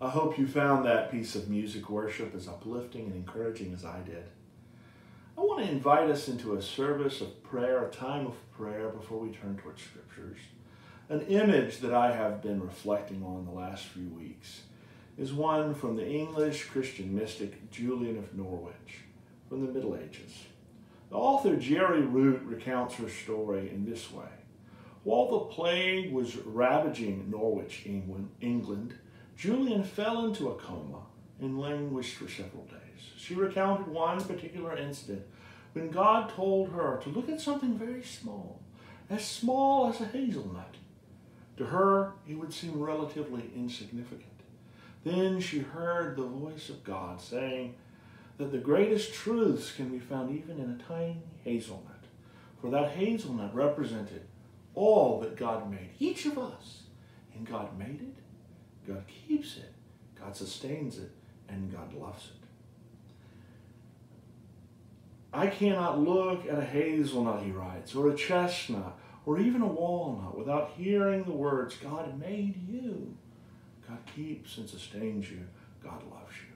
I hope you found that piece of music worship as uplifting and encouraging as I did. I want to invite us into a service of prayer, a time of prayer before we turn towards scriptures. An image that I have been reflecting on the last few weeks is one from the English Christian mystic Julian of Norwich from the Middle Ages. The author Jerry Root recounts her story in this way. While the plague was ravaging Norwich, England, Julian fell into a coma and languished for several days. She recounted one particular incident when God told her to look at something very small as a hazelnut. To her, it would seem relatively insignificant. Then she heard the voice of God saying that the greatest truths can be found even in a tiny hazelnut, for that hazelnut represented all that God made, each of us. And God made it, God keeps it, God sustains it, and God loves it. I cannot look at a hazelnut, he writes, or a chestnut, or even a walnut without hearing the words, God made you, God keeps and sustains you, God loves you.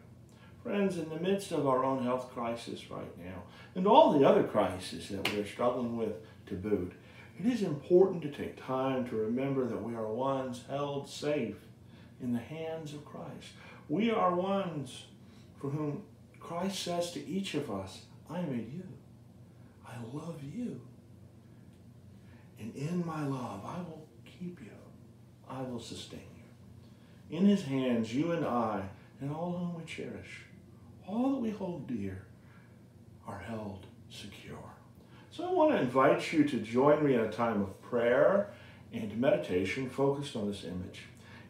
Friends, in the midst of our own health crisis right now, and all the other crises that we are struggling with to boot, it is important to take time to remember that we are ones held safe in the hands of Christ. We are ones for whom Christ says to each of us, I made you. I love you. And in my love, I will keep you. I will sustain you. In his hands, you and I, and all whom we cherish, all that we hold dear, are held secure. So I want to invite you to join me in a time of prayer and meditation focused on this image.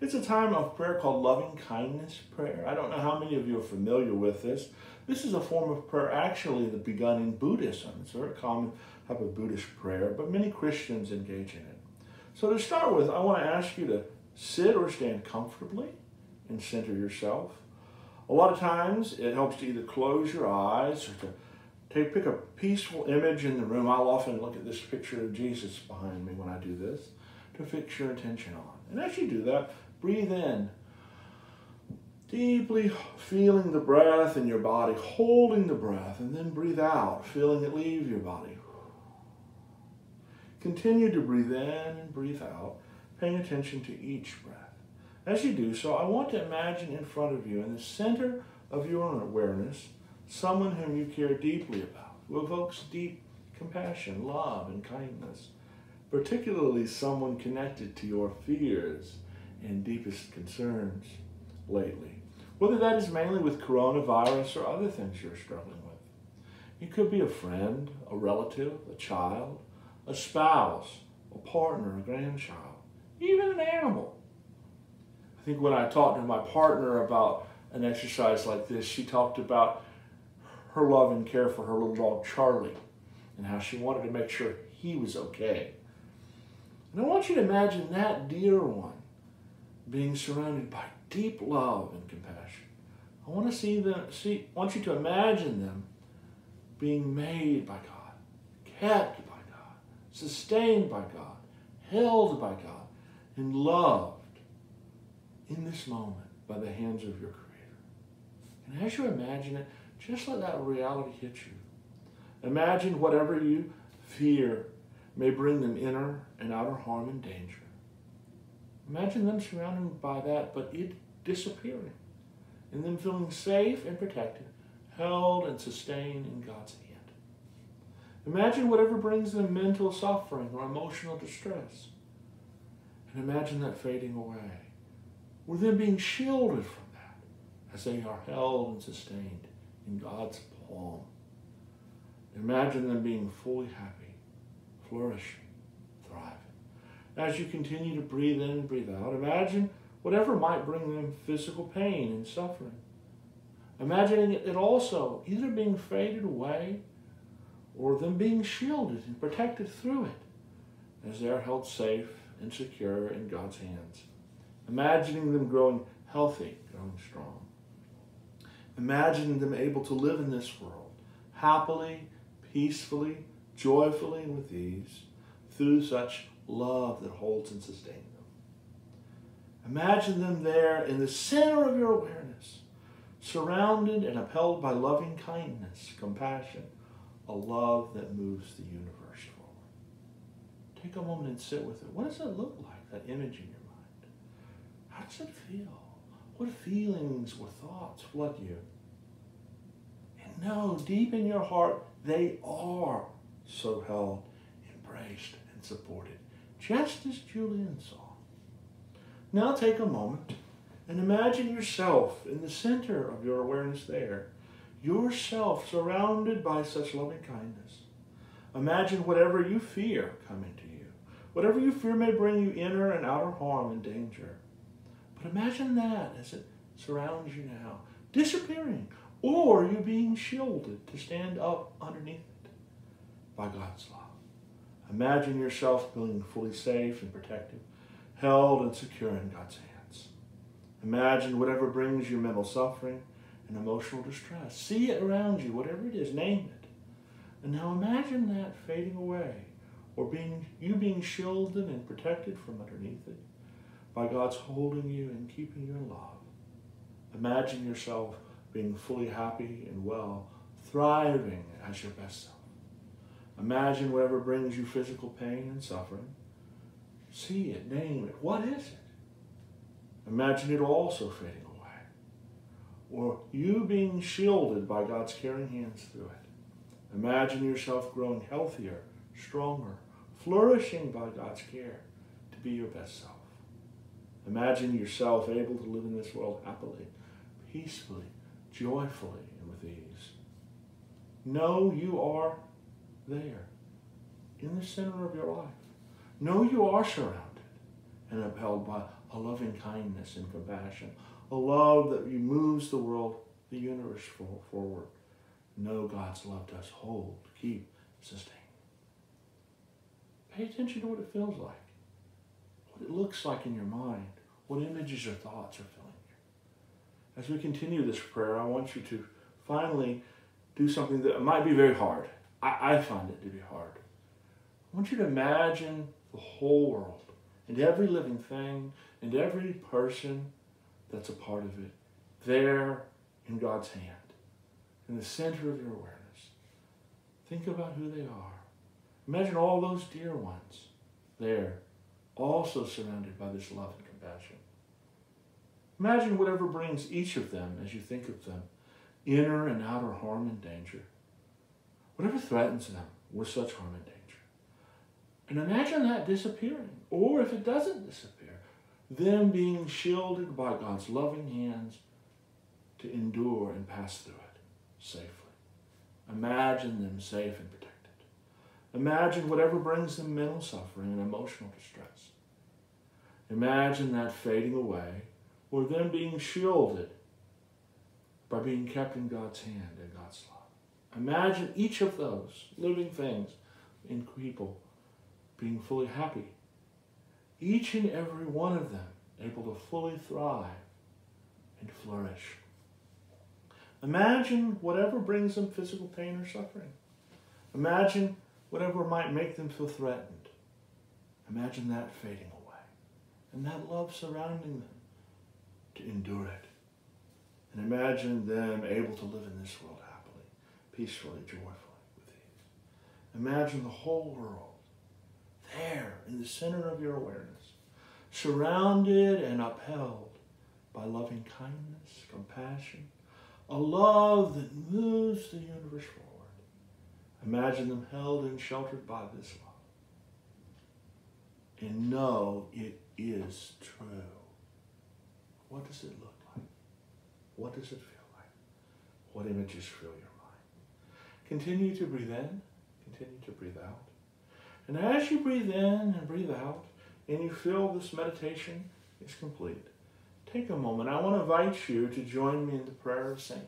It's a time of prayer called loving kindness prayer. I don't know how many of you are familiar with this. This is a form of prayer actually that begun in Buddhism. It's a very common type of Buddhist prayer, but many Christians engage in it. So to start with, I want to ask you to sit or stand comfortably and center yourself. A lot of times it helps to either close your eyes or to pick a peaceful image in the room. I'll often look at this picture of Jesus behind me when I do this to fix your attention on. And as you do that, breathe in, deeply feeling the breath in your body, holding the breath, and then breathe out, feeling it leave your body. Continue to breathe in and breathe out, paying attention to each breath. As you do so, I want to imagine in front of you, in the center of your awareness, someone whom you care deeply about, who evokes deep compassion, love, and kindness, particularly someone connected to your fears and deepest concerns lately. Whether that is mainly with coronavirus or other things you're struggling with. It could be a friend, a relative, a child, a spouse, a partner, a grandchild, even an animal. I think when I talked to my partner about an exercise like this, she talked about her love and care for her little dog, Charlie, and how she wanted to make sure he was okay. And I want you to imagine that dear one being surrounded by deep love and compassion. I want you to imagine them being made by God, kept by God, sustained by God, held by God, and loved in this moment by the hands of your Creator. And as you imagine it, just let that reality hit you. Imagine whatever you fear may bring them inner and outer harm and danger. Imagine them surrounded by that, but it disappearing, and them feeling safe and protected, held and sustained in God's hand. Imagine whatever brings them mental suffering or emotional distress, and imagine that fading away, or them being shielded from that as they are held and sustained in God's palm. Imagine them being fully happy, flourishing, thriving. As you continue to breathe in and breathe out, imagine whatever might bring them physical pain and suffering. Imagining it also either being faded away or them being shielded and protected through it as they are held safe and secure in God's hands. Imagining them growing healthy, growing strong. Imagining them able to live in this world happily, peacefully, joyfully, and with ease through such love that holds and sustains them. Imagine them there in the center of your awareness, surrounded and upheld by loving kindness, compassion, a love that moves the universe forward. Take a moment and sit with it. What does it look like, that image in your mind? How does it feel? What feelings or thoughts flood you? And know, deep in your heart, they are so held, embraced, and supported, just as Julian saw. Now take a moment and imagine yourself in the center of your awareness there, yourself surrounded by such loving kindness. Imagine whatever you fear coming to you, whatever you fear may bring you inner and outer harm and danger. But imagine that as it surrounds you now, disappearing, or you being shielded to stand up underneath it by God's love. Imagine yourself being fully safe and protected, held and secure in God's hands. Imagine whatever brings you mental suffering and emotional distress. See it around you, whatever it is, name it. And now imagine that fading away, or you being shielded and protected from underneath it by God's holding you and keeping you in love. Imagine yourself being fully happy and well, thriving as your best self. Imagine whatever brings you physical pain and suffering. See it, name it. What is it? Imagine it also fading away, or you being shielded by God's caring hands through it. Imagine yourself growing healthier, stronger, flourishing by God's care to be your best self. Imagine yourself able to live in this world happily, peacefully, joyfully, and with ease. Know you are there, in the center of your life. Know you are surrounded and upheld by a loving kindness and compassion, a love that moves the world, the universe forward. Know God's love does hold, keep, sustain. Pay attention to what it feels like, what it looks like in your mind, what images or thoughts are filling you. As we continue this prayer, I want you to finally do something that might be very hard. I find it to be hard. I want you to imagine the whole world and every living thing and every person that's a part of it there in God's hand, in the center of your awareness. Think about who they are. Imagine all those dear ones there, also surrounded by this love and compassion. Imagine whatever brings each of them as you think of them, inner and outer harm and danger. Whatever threatens them with such harm and danger. And imagine that disappearing. Or if it doesn't disappear, them being shielded by God's loving hands to endure and pass through it safely. Imagine them safe and protected. Imagine whatever brings them mental suffering and emotional distress. Imagine that fading away, or them being shielded by being kept in God's hand and God's love. Imagine each of those living things in people being fully happy. Each and every one of them able to fully thrive and flourish. Imagine whatever brings them physical pain or suffering. Imagine whatever might make them feel threatened. Imagine that fading away. And that love surrounding them to endure it. And imagine them able to live in this world happily, peacefully, joyfully, with ease. Imagine the whole world there in the center of your awareness, surrounded and upheld by loving kindness, compassion, a love that moves the universe forward. Imagine them held and sheltered by this love. And know it is true. What does it look like? What does it feel like? What images fill your mind? Continue to breathe in. Continue to breathe out. And as you breathe in and breathe out, and you feel this meditation is complete, take a moment. I want to invite you to join me in the prayer of St.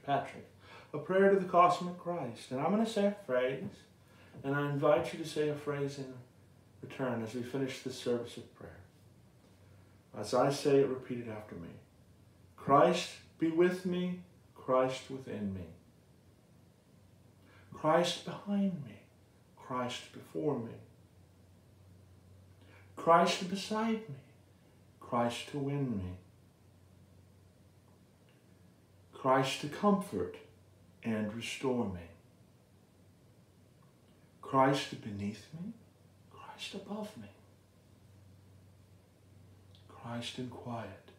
Patrick, a prayer to the cosmic Christ. And I'm going to say a phrase, and I invite you to say a phrase in return as we finish this service of prayer. As I say it, repeat it after me. Christ be with me, Christ within me. Christ behind me, Christ before me. Christ beside me, Christ to win me. Christ to comfort and restore me. Christ beneath me, Christ above me. Christ in quiet,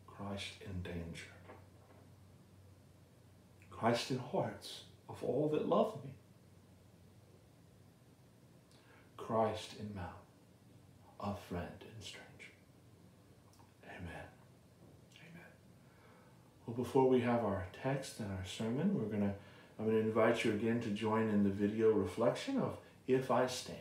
Christ in danger. Christ in hearts of all that love me. Christ in mouth of friend and stranger. Amen. Amen. Well, before we have our text and our sermon, I'm going to invite you again to join in the video reflection of If I Stand.